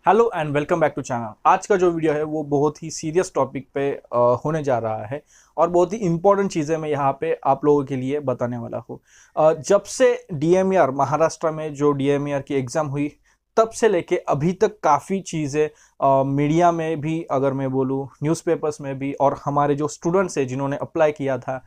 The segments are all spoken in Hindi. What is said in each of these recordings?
Hello and welcome back to channel. आज का जो वीडियो है वो बहुत ही सीरियस टॉपिक पे होने जा रहा है और बहुत ही इंपॉर्टेंट चीज़ें मैं यहाँ पे आप लोगों के लिए बताने वाला हूँ। जब से डीएमईआर महाराष्ट्र में जो डीएमईआर की एग्ज़ाम हुई तब से लेके अभी तक काफ़ी चीज़ें मीडिया में भी, अगर मैं बोलूँ न्यूज़पेपर्स में भी, और हमारे जो स्टूडेंट्स हैं जिन्होंने अप्लाई किया था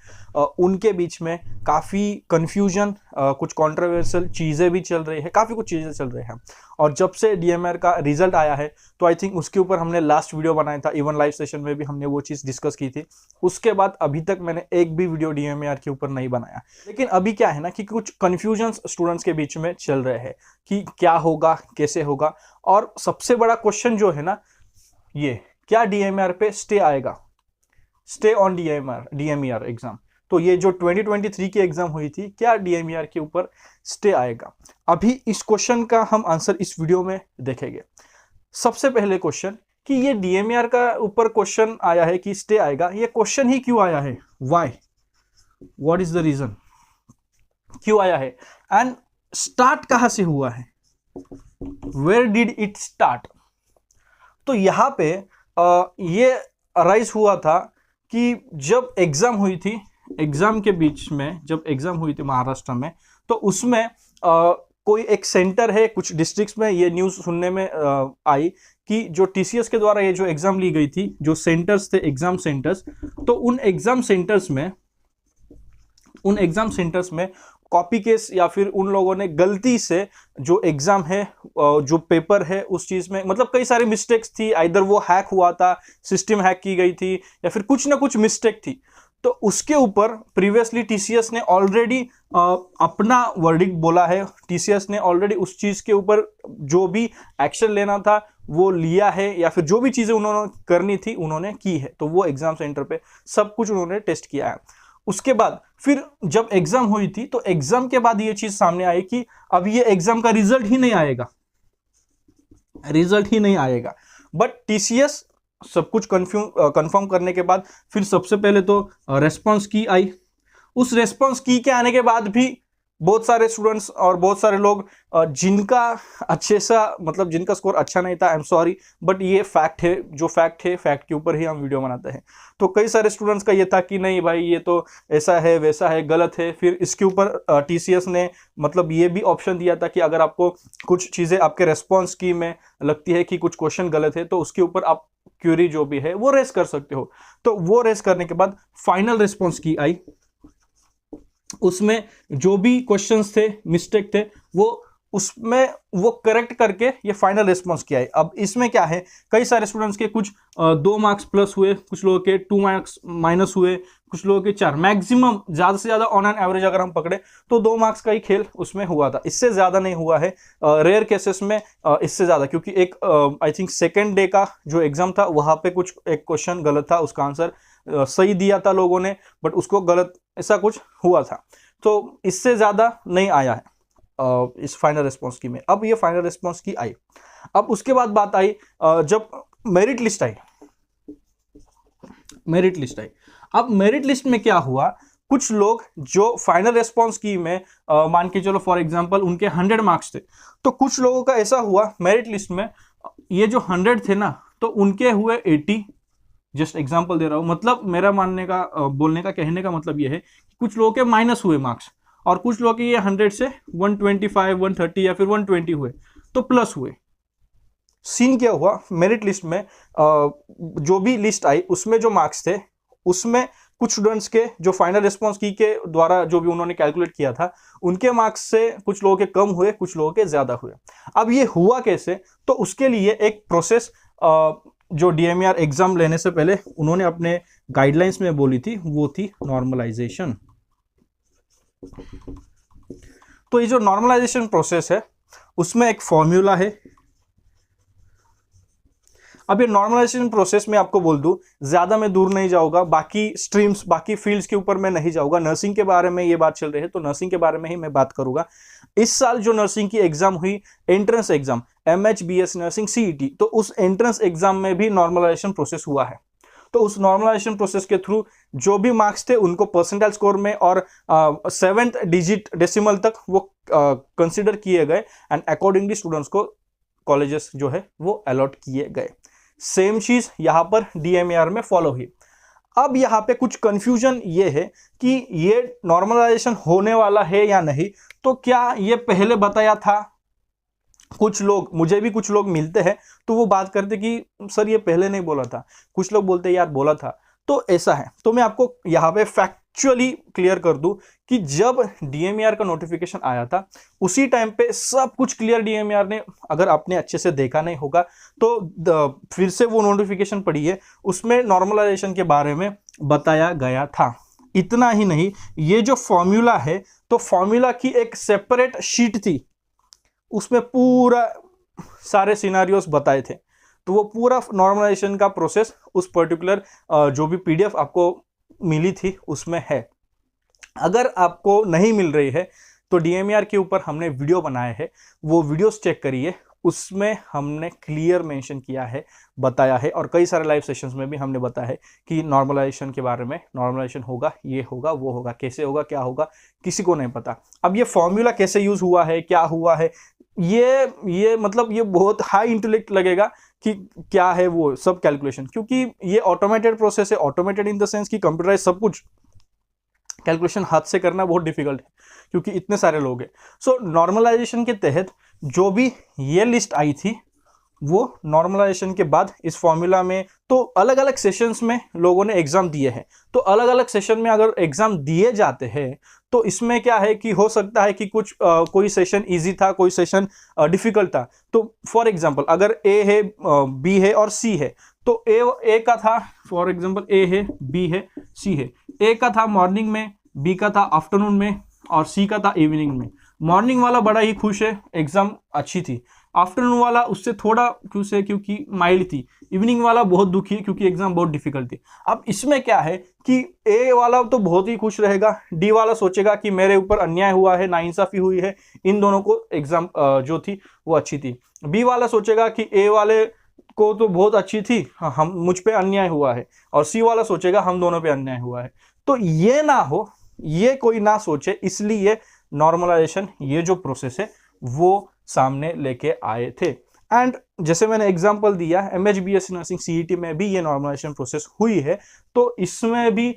उनके बीच में काफ़ी कन्फ्यूजन, कुछ कंट्रोवर्शियल चीज़ें भी चल रही है, काफ़ी कुछ चीज़ें चल रही हैं। और जब से डीएमईआर का रिजल्ट आया है तो आई थिंक उसके ऊपर हमने लास्ट वीडियो बनाया था, इवन लाइव सेशन में भी हमने वो चीज़ डिस्कस की थी। उसके बाद अभी तक मैंने एक भी वीडियो डीएमईआर के ऊपर नहीं बनाया। लेकिन अभी क्या है ना कि कुछ कन्फ्यूजन स्टूडेंट्स के बीच में चल रहे हैं कि क्या होगा, कैसे होगा। और सबसे बड़ा क्वेश्चन जो है ना, ये क्या डीएमईआर पे स्टे आएगा, स्टे ऑन डीएमईआर एग्जाम। तो ये जो 2023 की एग्जाम हुई थी, क्या डीएमईआर के ऊपर स्टे आएगा? अभी इस क्वेश्चन का हम आंसर इस वीडियो में देखेंगे। सबसे पहले क्वेश्चन कि ये डीएमईआर का ऊपर क्वेश्चन आया है कि स्टे आएगा, ये क्वेश्चन ही क्यों आया है? Why, what is the reason, क्यों आया है? एंड स्टार्ट कहां से हुआ है, वेयर डिड इट स्टार्ट? तो यहां पे ये अराइज हुआ था कि जब एग्जाम हुई थी, एग्जाम के बीच में जब एग्जाम हुई थी महाराष्ट्र में, तो उसमें कोई एक सेंटर है, कुछ डिस्ट्रिक्ट्स में ये न्यूज़ सुनने में आई कि जो टीसीएस के द्वारा ये जो एग्जाम ली गई थी, जो सेंटर्स थे, एग्जाम सेंटर्स, तो उन एग्जाम सेंटर्स में कॉपी केस या फिर उन लोगों ने गलती से जो एग्जाम है, जो पेपर है, उस चीज में मतलब कई सारी मिस्टेक्स थी। आइदर वो हैक हुआ था, सिस्टम हैक की गई थी, या फिर कुछ ना कुछ मिस्टेक थी। तो उसके ऊपर प्रीवियसली टीसीएस ने ऑलरेडी अपना वर्डिक्ट बोला है। टीसीएस ने ऑलरेडी उस चीज के ऊपर जो भी एक्शन लेना था वो लिया है, या फिर जो भी चीजें उन्होंने करनी थी उन्होंने की है। तो वो एग्जाम सेंटर पे सब कुछ उन्होंने टेस्ट किया है। उसके बाद फिर जब एग्जाम हुई थी तो एग्जाम के बाद ये चीज सामने आई कि अब ये एग्जाम का रिजल्ट ही नहीं आएगा, रिजल्ट ही नहीं आएगा। बट टीसीएस सब कुछ कंफर्म करने के बाद फिर सबसे पहले तो रेस्पॉन्स की आई। उस रेस्पॉन्स की के आने के बाद भी बहुत सारे स्टूडेंट्स और बहुत सारे लोग जिनका अच्छे सा मतलब जिनका स्कोर अच्छा नहीं था, आई एम सॉरी, बट ये फैक्ट है, जो फैक्ट है फैक्ट के ऊपर ही हम वीडियो बनाते हैं। तो कई सारे स्टूडेंट्स का ये था कि नहीं भाई, ये तो ऐसा है, वैसा है, गलत है। फिर इसके ऊपर टीसीएस ने मतलब ये भी ऑप्शन दिया था कि अगर आपको कुछ चीज़ें आपके रेस्पॉन्स की में लगती है कि कुछ क्वेश्चन गलत है, तो उसके ऊपर आप क्यूरी जो भी है वो रेस कर सकते हो। तो वो रेस करने के बाद फाइनल रिस्पॉन्स की आई, उसमें जो भी क्वेश्चंस थे, मिस्टेक थे, वो उसमें वो करेक्ट करके ये फाइनल रिस्पॉन्स किया है। अब इसमें क्या है, कई सारे स्टूडेंट्स के कुछ 2 मार्क्स प्लस हुए, कुछ लोगों के 2 मार्क्स माइनस हुए, कुछ लोगों के 4, मैक्सिमम ज़्यादा से ज़्यादा ऑन एन एवरेज अगर हम पकड़े तो 2 मार्क्स का ही खेल उसमें हुआ था, इससे ज़्यादा नहीं हुआ है। रेयर केसेस में इससे ज़्यादा, क्योंकि एक आई थिंक सेकेंड डे का जो एग्जाम था वहाँ पे कुछ एक क्वेश्चन गलत था, उसका आंसर सही दिया था लोगों ने, बट उसको गलत, ऐसा कुछ हुआ था। तो इससे ज़्यादा नहीं आया है इस फाइनल रिस्पॉन्स की में। अब ये फाइनल रिस्पॉन्स की आई। अब उसके बाद बात आई जब मेरिट लिस्ट आई, मेरिट लिस्ट आई। अब मेरिट लिस्ट में क्या हुआ, कुछ लोग जो फाइनल रिस्पॉन्स की में मान के चलो फॉर एग्जांपल उनके 100 मार्क्स थे, तो कुछ लोगों का ऐसा हुआ मेरिट लिस्ट में ये जो 100 थे ना, तो उनके हुए 80। जस्ट एग्जांपल दे रहा हूं, मतलब मेरा मानने का, बोलने का, कहने का मतलब ये है कि कुछ लोगों के माइनस हुए मार्क्स और कुछ लोगों के ये 100 से 125, 130 या फिर 120 हुए, तो प्लस हुए। सीन क्या हुआ, मेरिट लिस्ट में जो भी लिस्ट आई उसमें जो मार्क्स थे उसमें कुछ स्टूडेंट्स के जो फाइनल रिस्पॉन्स की के द्वारा जो भी उन्होंने कैलकुलेट किया था, उनके मार्क्स से कुछ लोगों के कम हुए, कुछ लोगों के ज्यादा हुए। अब ये हुआ कैसे, तो उसके लिए एक प्रोसेस जो डीएमईआर एग्जाम लेने से पहले उन्होंने अपने गाइडलाइंस में बोली थी, वो थी नॉर्मलाइजेशन। तो ये जो नॉर्मलाइजेशन प्रोसेस है उसमें एक फॉर्मूला है। अब ये नॉर्मलाइजेशन प्रोसेस में आपको बोल दूं, ज्यादा मैं दूर नहीं जाऊंगा, बाकी स्ट्रीम्स, बाकी फील्ड्स के ऊपर मैं नहीं जाऊंगा। नर्सिंग के बारे में ये बात चल रही है तो नर्सिंग के बारे में ही मैं बात करूंगा। इस साल जो नर्सिंग की एग्जाम हुई, entrance exam, MH BS nursing CET, तो उस एंट्रेंस एग्जाम में भी नॉर्मलाइजेशन प्रोसेस हुआ है। तो उस नॉर्मलाइजेशन प्रोसेस के थ्रू जो भी मार्क्स थे उनको परसेंटाइल स्कोर में और 7th डिजिट डेसिमल तक वो कंसिडर किए गए, एंड अकॉर्डिंगली स्टूडेंट्स को कॉलेजेस जो है वो अलॉट किए गए। सेम चीज यहाँ पर DMAR में फॉलो हुई। अब यहाँ पे कुछ कंफ्यूजन ये है कि ये नॉर्मलाइजेशन होने वाला है या नहीं, तो क्या ये पहले बताया था? कुछ लोग, मुझे भी कुछ लोग मिलते हैं तो वो बात करते कि सर ये पहले नहीं बोला था, कुछ लोग बोलते यार बोला था। तो ऐसा है, तो मैं आपको यहाँ पे फैक्चुअली क्लियर कर दूं कि जब DMAR का नोटिफिकेशन आया था उसी टाइम पे सब कुछ क्लियर DMAR ने, अगर आपने अच्छे से देखा नहीं होगा तो फिर से वो नोटिफिकेशन पढ़िए, उसमें नॉर्मलाइजेशन के बारे में बताया गया था। इतना ही नहीं, ये जो फॉर्मूला है तो फॉर्मूला की एक सेपरेट शीट थी, उसमें पूरा सारे सिनारियोस बताए थे। तो वो पूरा नॉर्मलाइजेशन का प्रोसेस उस पर्टिकुलर जो भी PDF आपको मिली थी उसमें है। अगर आपको नहीं मिल रही है तो DMAR के ऊपर हमने वीडियो बनाए हैं, वो वीडियोस चेक करिए, उसमें हमने क्लियर मेंशन किया है, बताया है, और कई सारे लाइव सेशंस में भी हमने बताया है कि नॉर्मलाइजेशन के बारे में, नॉर्मलाइजेशन होगा, ये होगा, वो होगा, कैसे होगा, क्या होगा, किसी को नहीं पता। अब ये फॉर्मूला कैसे यूज हुआ है, क्या हुआ है, ये मतलब ये बहुत हाई इंटेलेक्ट लगेगा कि क्या है वो सब कैलकुलेशन, क्योंकि ये ऑटोमेटेड प्रोसेस है। ऑटोमेटेड इन द सेंस कि कंप्यूटराइज सब कुछ, कैलकुलेशन हाथ से करना बहुत डिफिकल्ट है क्योंकि इतने सारे लोग हैं। सो नॉर्मलाइजेशन के तहत जो भी ये लिस्ट आई थी वो नॉर्मलाइजेशन के बाद इस फॉर्मूला में, तो अलग अलग सेशंस में लोगों ने एग्जाम दिए हैं, तो अलग अलग सेशन में अगर एग्जाम दिए जाते हैं तो इसमें क्या है कि हो सकता है कि कुछ कोई सेशन इजी था, कोई सेशन डिफिकल्ट था। तो फॉर एग्जांपल अगर ए है, बी है और सी है, तो ए का था, फॉर एग्जांपल ए है, बी है, सी है। ए का था मॉर्निंग में, बी का था आफ्टरनून में और सी का था इवनिंग में। मॉर्निंग वाला बड़ा ही खुश है, एग्जाम अच्छी थी। आफ्टरनून वाला उससे थोड़ा खुश है क्योंकि माइल्ड थी। इवनिंग वाला बहुत दुखी है क्योंकि एग्जाम बहुत डिफिकल्ट थी। अब इसमें क्या है कि ए वाला तो बहुत ही खुश रहेगा, डी वाला सोचेगा कि मेरे ऊपर अन्याय हुआ है, नाइंसाफी हुई है, इन दोनों को एग्जाम जो थी वो अच्छी थी। बी वाला सोचेगा कि ए वाले को तो बहुत अच्छी थी, हम मुझ पे अन्याय हुआ है, और सी वाला सोचेगा हम दोनों पे अन्याय हुआ है। तो ये ना हो, ये कोई ना सोचे, इसलिए नॉर्मलाइजेशन ये जो प्रोसेस है वो सामने लेके आए थे। एंड जैसे मैंने एग्जांपल दिया, MH BSc नर्सिंग CET में भी ये नॉर्मलाइजेशन प्रोसेस हुई है, तो इसमें भी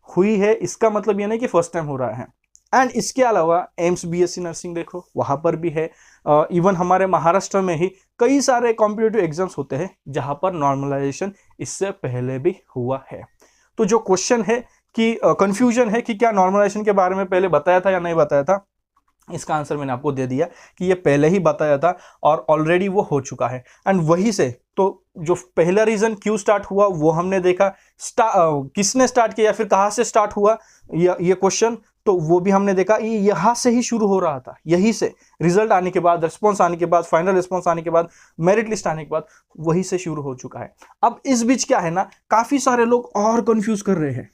हुई है, इसका मतलब ये नहीं कि फर्स्ट टाइम हो रहा है। एंड इसके अलावा एम्स BSc नर्सिंग देखो, वहां पर भी है। इवन हमारे महाराष्ट्र में ही कई सारे कॉम्पिटिटिव एग्जाम्स होते हैं जहां पर नॉर्मलाइजेशन इससे पहले भी हुआ है। तो जो क्वेश्चन है कि कंफ्यूजन है कि क्या नॉर्मलाइजेशन के बारे में पहले बताया था या नहीं बताया था, इसका आंसर मैंने आपको दे दिया कि ये पहले ही बताया था और ऑलरेडी वो हो चुका है। एंड वहीं से तो जो पहला रीजन क्यों स्टार्ट हुआ वो हमने देखा, किसने स्टार्ट किया, फिर कहाँ से स्टार्ट हुआ ये क्वेश्चन, तो वो भी हमने देखा। ये यहाँ से ही शुरू हो रहा था, यहीं से रिजल्ट आने के बाद, रिस्पॉन्स आने के बाद, फाइनल रिस्पॉन्स आने के बाद, मेरिट लिस्ट आने के बाद, वहीं से शुरू हो चुका है। अब इस बीच क्या है ना, काफी सारे लोग और कंफ्यूज कर रहे हैं,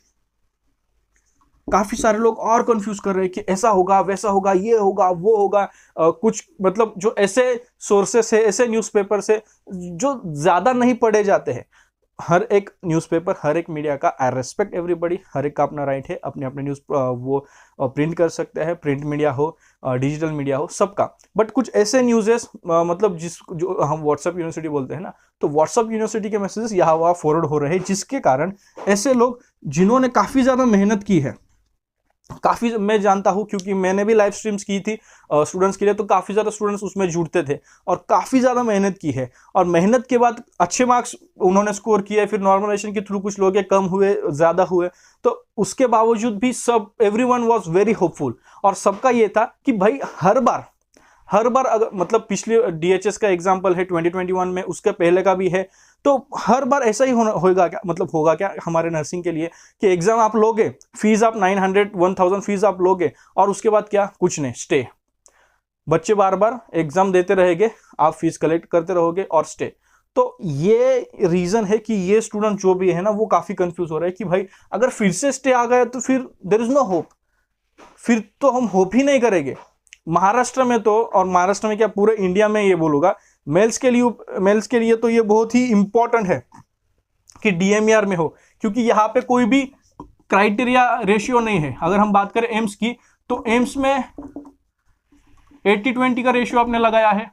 काफी सारे लोग और कंफ्यूज कर रहे हैं कि ऐसा होगा, वैसा होगा, ये होगा, वो होगा। कुछ मतलब जो ऐसे सोर्सेस है, ऐसे न्यूज़पेपर से जो ज्यादा नहीं पढ़े जाते हैं। हर एक न्यूज़पेपर, हर एक मीडिया का, आई रेस्पेक्ट एवरीबडी, हर एक का अपना राइट है, अपने अपने न्यूज़ वो प्रिंट कर सकते हैं, प्रिंट मीडिया हो, डिजिटल मीडिया हो, सबका। बट कुछ ऐसे न्यूज़ेस मतलब जो हम व्हाट्सएप यूनिवर्सिटी बोलते हैं ना, तो व्हाट्सएप यूनिवर्सिटी के मैसेजेस यहाँ वहाँ फॉरवर्ड हो रहे हैं, जिसके कारण ऐसे लोग जिन्होंने काफ़ी ज़्यादा मेहनत की है, काफ़ी मैं जानता हूं क्योंकि मैंने भी लाइव स्ट्रीम्स की थी स्टूडेंट्स के लिए, तो काफ़ी ज़्यादा स्टूडेंट्स उसमें जुड़ते थे और काफ़ी ज़्यादा मेहनत की है, और मेहनत के बाद अच्छे मार्क्स उन्होंने स्कोर किए। फिर नॉर्मलाइजेशन के थ्रू कुछ लोग कम हुए, ज़्यादा हुए, तो उसके बावजूद भी सब एवरीवन वाज वेरी होपफुल, और सबका ये था कि भाई हर बार अगर मतलब पिछले DHS का एग्जाम्पल है 2021 में, उसके पहले का भी है, तो हर बार ऐसा ही होगा क्या, मतलब होगा क्या हमारे नर्सिंग के लिए कि एग्जाम आप लोगे, फीस आप 900-1000 फीस आप लोगे, और उसके बाद क्या, कुछ नहीं, स्टे। बच्चे बार बार एग्जाम देते रहेंगे, आप फीस कलेक्ट करते रहोगे और स्टे। तो ये रीजन है कि ये स्टूडेंट जो भी है ना, वो काफी कंफ्यूज हो रहे हैं कि भाई अगर फिर से स्टे आ गया तो फिर देयर इज नो होप, फिर तो हम होप ही नहीं करेंगे। महाराष्ट्र में तो, और महाराष्ट्र में क्या पूरे इंडिया में ये बोलूंगा, मेल्स के लिए तो ये बहुत ही इंपॉर्टेंट है कि DMAR में हो, क्योंकि यहाँ पे कोई भी क्राइटेरिया रेशियो नहीं है। अगर हम बात करें एम्स की, तो एम्स में 80-20 का रेशियो आपने लगाया है,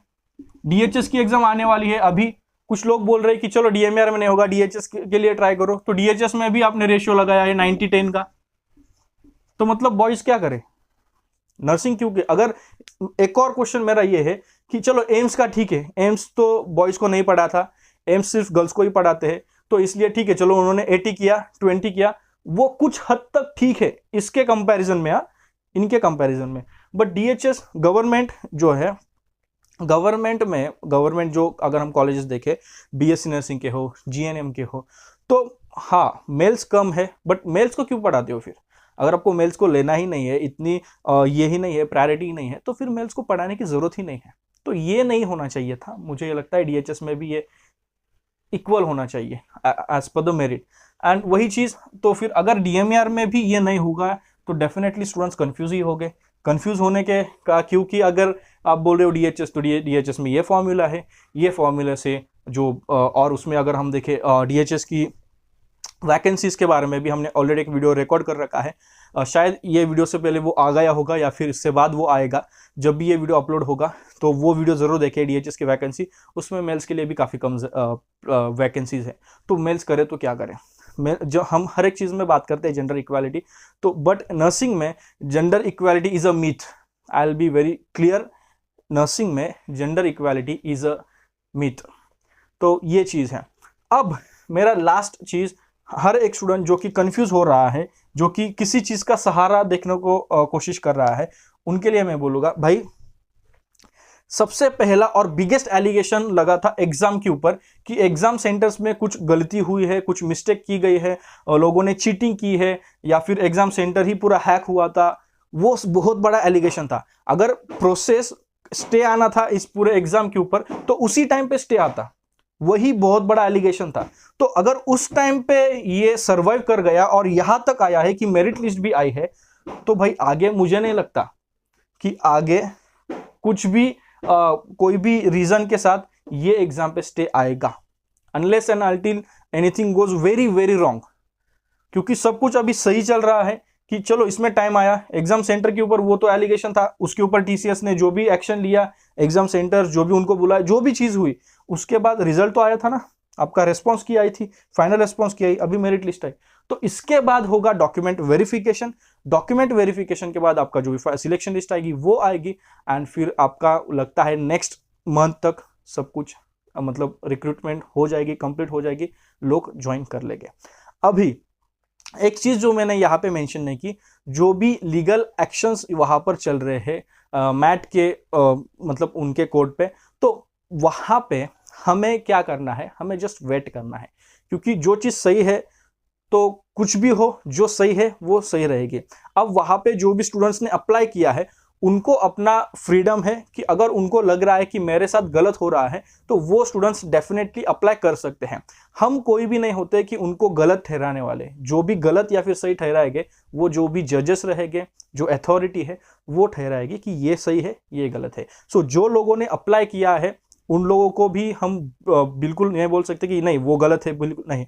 डीएचएस की एग्जाम आने वाली है, अभी कुछ लोग बोल रहे हैं कि चलो डीएमआर में नहीं होगा, डीएचएस के लिए ट्राई करो, तो डीएचएस में भी आपने रेशियो लगाया है 90-10 का, तो मतलब बॉयज क्या करें नर्सिंग क्यों के? अगर एक और क्वेश्चन मेरा ये है कि चलो एम्स का ठीक है, एम्स तो बॉयज को नहीं पढ़ा था, एम्स सिर्फ गर्ल्स को ही पढ़ाते हैं, तो इसलिए ठीक है, चलो उन्होंने 80 किया 20 किया, वो कुछ हद तक ठीक है इसके कंपैरिजन में, इनके कंपैरिजन में। बट डीएचएस गवर्नमेंट जो है, गवर्नमेंट जो अगर हम कॉलेजेस देखें, बीएससी नर्सिंग के हो, जीएनएम के हो, तो हाँ मेल्स कम है, बट मेल्स को क्यों पढ़ाते हो फिर? अगर आपको मेल्स को लेना ही नहीं है, इतनी ये ही नहीं है, प्रायोरिटी ही नहीं है, तो फिर मेल्स को पढ़ाने की जरूरत ही नहीं है। तो ये नहीं होना चाहिए था, मुझे ये लगता है डीएचएस में भी ये इक्वल होना चाहिए as per the merit. And वही चीज, तो फिर अगर डीएमआर में भी ये नहीं होगा तो डेफिनेटली स्टूडेंट्स कंफ्यूज ही होंगे। कंफ्यूज होने के का क्योंकि अगर आप बोल रहे हो डीएचएस, तो डीएचएस में ये फॉर्मूला है, ये फॉर्मूला से जो और उसमें अगर हम देखें डीएचएस की वैकेंसीज के बारे में भी हमने ऑलरेडी एक वीडियो रिकॉर्ड कर रखा है, शायद ये वीडियो से पहले वो आ गया होगा या फिर इससे बाद वो आएगा। जब भी ये वीडियो अपलोड होगा तो वो वीडियो ज़रूर देखें, डीएचएस की वैकेंसी, उसमें मेल्स के लिए भी काफ़ी कम वैकेंसीज है। तो मेल्स करे तो क्या करें, जो हम हर एक चीज़ में बात करते हैं जेंडर इक्वालिटी, तो बट नर्सिंग में gender equality is a myth. I will be very clear, nursing में gender equality is a myth. तो ये चीज़ है। अब मेरा लास्ट चीज़, हर एक स्टूडेंट जो कि कंफ्यूज हो रहा है, जो कि किसी चीज़ का सहारा देखने को कोशिश कर रहा है, उनके लिए मैं बोलूँगा भाई, सबसे पहला और बिगेस्ट एलिगेशन लगा था एग्जाम के ऊपर कि एग्जाम सेंटर्स में कुछ गलती हुई है, कुछ मिस्टेक की गई है, लोगों ने चीटिंग की है, या फिर एग्जाम सेंटर ही पूरा हैक हुआ था। वो बहुत बड़ा एलिगेशन था। अगर प्रोसेस स्टे आना था इस पूरे एग्जाम के ऊपर तो उसी टाइम पे स्टे आता, वही बहुत बड़ा एलिगेशन था। तो अगर उस टाइम पे ये सर्वाइव कर गया और यहां तक आया है कि मेरिट लिस्ट भी आई है, तो भाई आगे मुझे नहीं लगता कि आगे कुछ भी कोई भी रीजन के साथ ये एग्जाम पे स्टे आएगा, unless and until anything goes very very wrong. क्योंकि सब कुछ अभी सही चल रहा है कि चलो इसमें टाइम आया, एग्जाम सेंटर के ऊपर वो तो एलिगेशन था, उसके ऊपर टीसीएस ने जो भी एक्शन लिया, एग्जाम सेंटर जो भी उनको बुलाया, जो भी चीज हुई, उसके बाद रिजल्ट तो आया था ना, आपका रेस्पॉन्स की आई थी, फाइनल रेस्पॉन्स की आई, अभी मेरिट लिस्ट आई। तो इसके बाद होगा डॉक्यूमेंट वेरिफिकेशन, डॉक्यूमेंट वेरिफिकेशन के बाद आपका जो भी सिलेक्शन लिस्ट आएगी वो आएगी, एंड फिर आपका लगता है नेक्स्ट मंथ तक सब कुछ मतलब रिक्रूटमेंट हो जाएगी, कंप्लीट हो जाएगी, लोग ज्वाइन कर लेंगे। अभी एक चीज जो मैंने यहाँ पे मेंशन नहीं की, जो भी लीगल एक्शंस वहां पर चल रहे हैं मैट के मतलब उनके कोर्ट पे, तो वहां पे हमें क्या करना है, हमें जस्ट वेट करना है, क्योंकि जो चीज सही है तो कुछ भी हो, जो सही है वो सही रहेगी। अब वहां पे जो भी स्टूडेंट्स ने अप्लाई किया है उनको अपना फ्रीडम है कि अगर उनको लग रहा है कि मेरे साथ गलत हो रहा है तो वो स्टूडेंट्स डेफिनेटली अप्लाई कर सकते हैं। हम कोई भी नहीं होते कि उनको गलत ठहराने वाले, जो भी गलत या फिर सही ठहराएंगे वो जो भी जजेस रहेंगे, जो अथॉरिटी है वो ठहराएगी कि ये सही है ये गलत है। सो जो लोगों ने अप्लाई किया है उन लोगों को भी हम बिल्कुल नहीं बोल सकते कि नहीं वो गलत है, बिल्कुल नहीं।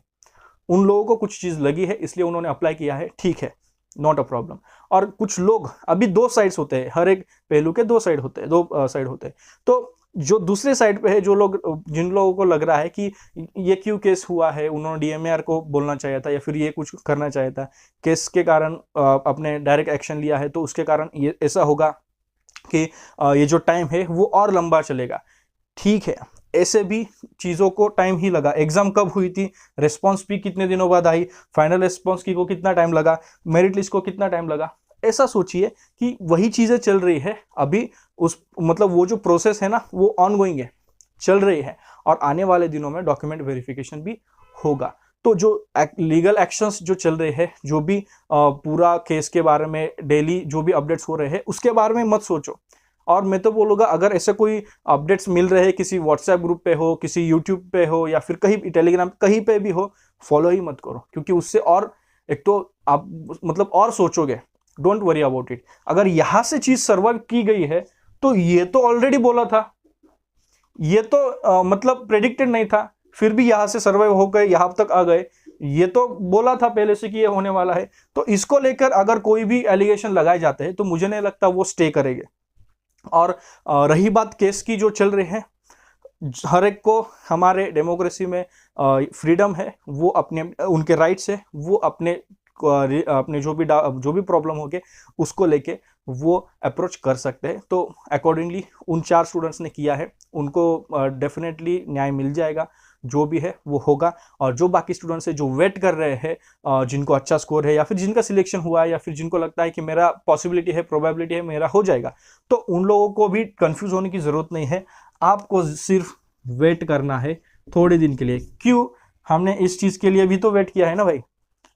उन लोगों को कुछ चीज़ लगी है इसलिए उन्होंने अप्लाई किया है, ठीक है, नॉट अ प्रॉब्लम। और कुछ लोग, अभी दो साइड्स होते हैं, हर एक पहलू के दो साइड होते हैं, दो साइड होते हैं। तो जो दूसरे साइड पे है, जो लोग, जिन लोगों को लग रहा है कि ये क्यों केस हुआ है, उन्होंने डीएमआर को बोलना चाहिए था या फिर ये कुछ करना चाहिए था, केस के कारण अपने डायरेक्ट एक्शन लिया है तो उसके कारण ये ऐसा होगा कि ये जो टाइम है वो और लंबा चलेगा, ठीक है, ऐसे भी चीज़ों को टाइम ही लगा। एग्जाम कब हुई थी, रिस्पॉन्स भी कितने दिनों बाद आई, फाइनल रिस्पॉन्स की को कितना टाइम लगा, मेरिट लिस्ट को कितना टाइम लगा। ऐसा सोचिए कि वही चीज़ें चल रही है अभी, उस मतलब वो जो प्रोसेस है ना वो ऑनगोइंग है, चल रही है, और आने वाले दिनों में डॉक्यूमेंट वेरिफिकेशन भी होगा। तो जो लीगल एक्शंस जो चल रहे हैं, जो भी पूरा केस के बारे में डेली जो भी अपडेट्स हो रहे हैं उसके बारे में मत सोचो। और मैं तो बोलूँगा अगर ऐसे कोई अपडेट्स मिल रहे हैं, किसी व्हाट्सएप ग्रुप पे हो, किसी यूट्यूब पे हो या फिर कहीं टेलीग्राम कहीं पे भी हो, फॉलो ही मत करो, क्योंकि उससे और एक तो आप मतलब और सोचोगे। Don't worry about it. अगर यहाँ से चीज सर्वाइव की गई है तो ये तो ऑलरेडी बोला था, ये तो मतलब प्रेडिक्टेड नहीं था, फिर भी यहाँ से सर्वाइव हो गए, यहाँ तक आ गए, ये तो बोला था पहले से कि ये होने वाला है। तो इसको लेकर अगर कोई भी एलिगेशन लगाए जाते हैं तो मुझे नहीं लगता वो स्टे करेंगे। और रही बात केस की जो चल रही है, हर एक को हमारे डेमोक्रेसी में फ्रीडम है, वो अपने उनके राइट्स है, वो अपने अपने जो भी प्रॉब्लम होगे उसको लेके वो अप्रोच कर सकते हैं। तो अकॉर्डिंगली उन 4 स्टूडेंट्स ने किया है, उनको डेफिनेटली न्याय मिल जाएगा, जो भी है वो होगा। और जो बाकी स्टूडेंट्स है जो वेट कर रहे हैं, जिनको अच्छा स्कोर है या फिर जिनका सिलेक्शन हुआ है या फिर जिनको लगता है कि मेरा पॉसिबिलिटी है, प्रोबेबिलिटी है मेरा हो जाएगा, तो उन लोगों को भी कंफ्यूज होने की ज़रूरत नहीं है। आपको सिर्फ वेट करना है थोड़े दिन के लिए। क्यों? हमने इस चीज़ के लिए भी तो वेट किया है ना भाई।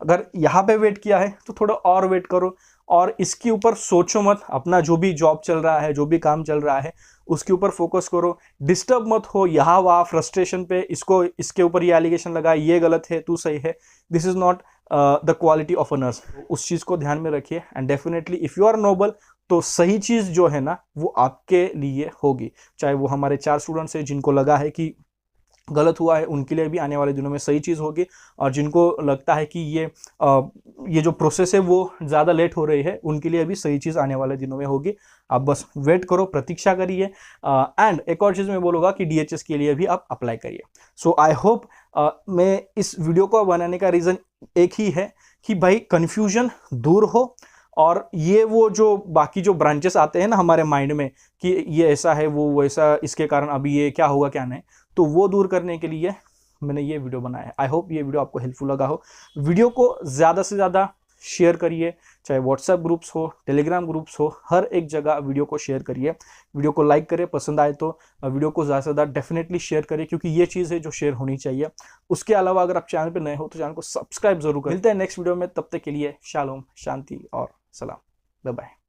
अगर यहाँ पे वेट किया है तो थोड़ा और वेट करो, और इसके ऊपर सोचो मत। अपना जो भी जॉब चल रहा है, जो भी काम चल रहा है, उसके ऊपर फोकस करो। डिस्टर्ब मत हो यहाँ वहाँ फ्रस्ट्रेशन पे, इसके ऊपर ये एलिगेशन लगा, ये गलत है, तू सही है। This is not the quality of a nurse. उस चीज़ को ध्यान में रखिए। And definitely if you are noble, तो सही चीज़ जो है ना वो आपके लिए होगी। चाहे वो हमारे 4 स्टूडेंट्स हैं जिनको लगा है कि गलत हुआ है, उनके लिए भी आने वाले दिनों में सही चीज़ होगी। और जिनको लगता है कि ये जो प्रोसेस है वो ज़्यादा लेट हो रही है, उनके लिए भी सही चीज़ आने वाले दिनों में होगी। आप बस वेट करो, प्रतीक्षा करिए। एंड एक और चीज़ मैं बोलूँगा कि DHS के लिए भी आप अप्लाई करिए। सो आई होप मैं इस वीडियो को बनाने का रीज़न एक ही है कि भाई कन्फ्यूजन दूर हो, और ये वो जो बाकी जो ब्रांचेस आते हैं ना हमारे माइंड में कि ये ऐसा है, वो वैसा, इसके कारण अभी ये क्या होगा क्या नहीं, तो वो दूर करने के लिए मैंने ये वीडियो बनाया है। आई होप ये वीडियो आपको हेल्पफुल लगा हो। वीडियो को ज़्यादा से ज़्यादा शेयर करिए, चाहे व्हाट्सएप ग्रुप्स हो, टेलीग्राम ग्रुप्स हो, हर एक जगह वीडियो को शेयर करिए। वीडियो को लाइक करिए, पसंद आए तो वीडियो को ज़्यादा से ज़्यादा डेफिनेटली शेयर करिए, क्योंकि ये चीज़ है जो शेयर होनी चाहिए। उसके अलावा अगर आप चैनल पर नए हो तो चैनल को सब्सक्राइब जरूर करें। मिलते हैं नेक्स्ट वीडियो में, तब तक के लिए शालोम, शांति और सलाम, बाय बाय।